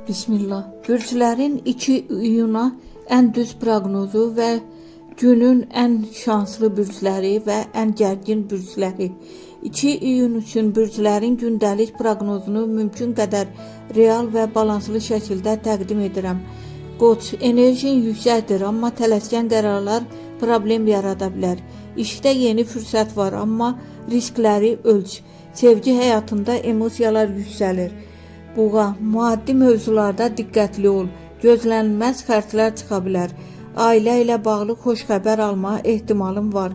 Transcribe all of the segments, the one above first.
Bismillah. Bürclərin 2 iyuna ən düz proqnozu və günün ən şanslı bürcləri və ən gərgin bürcləri. 2 iyun üçün bürclərin gündəlik proqnozunu mümkün qədər real və balanslı şəkildə təqdim edirəm. Qoç, enerjin yüksəkdir, amma tələskən qərarlar problem yarada bilər. İşdə yeni fürsət var, amma riskləri ölç. Sevgi həyatında emosiyalar yüksəlir. Buğa, maddi mövzularda diqqətli ol. Gözlənilməz xərclər çıxa bilər. Ailə ilə bağlı xoş xəbər alma ehtimalın var.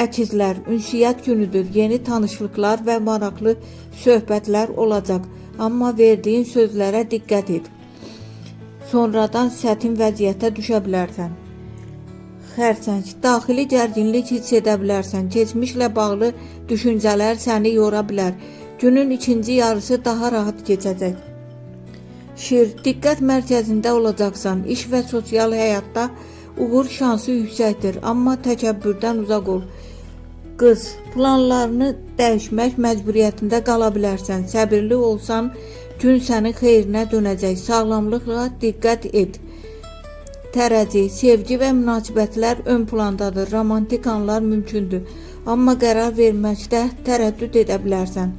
Əkizlər, ünsiyyət günüdür. Yeni tanışlıqlar və maraqlı söhbətlər olacaq. Amma verdiyin sözlərə diqqət et. Sonradan çətin vəziyyətə düşə bilərsən. Xərçəng, daxili gərginlik hiss edə bilərsən. Keçmişlə bağlı düşüncələr səni yora bilər. Günün ikinci yarısı daha rahat keçəcək. Şir, diqqət mərkəzində olacaqsan. İş və sosial həyatda uğur şansı yüksəkdir, amma təkəbbürdən uzaq ol. Qız, planlarını dəyişmək məcburiyyətində qala bilərsən. Səbirli olsan, gün sənin xeyrinə dönəcək. Sağlamlıqla diqqət et. Tərəzi, sevgi və münasibətlər ön plandadır. Romantik anlar mümkündür, amma qərar verməkdə tərəddüd edə bilərsən.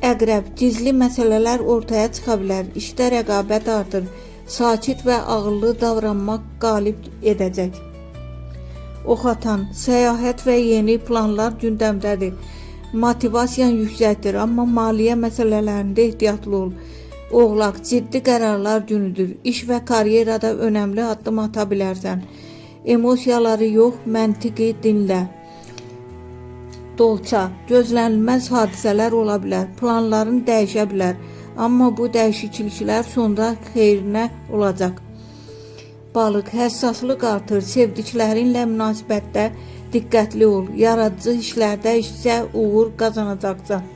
Əqrəb, gizli məsələlər ortaya çıxa bilər. İşdə rəqabət artır. Sakit və ağıllı davranmaq qalib edəcək. Oxatan, səyahət və yeni planlar gündəmdədir. Motivasiyan yüksəkdir, amma maliyyə məsələlərində ehtiyatlı ol. Oğlaq, ciddi qərarlar günüdür. İş və karyerada önəmli addım ata bilərsən. Emosiyaları yox, məntiqi dinlə. Dolça, gözlənilməz hadisələr ola bilər. Planların dəyişə bilər, amma bu dəyişikliklər sonda xeyrinə olacaq. Balıq, həssaslıq artır. Sevdiklərinlə münasibətdə diqqətli ol. Yaradıcı işlərdə isə uğur qazanacaqsan.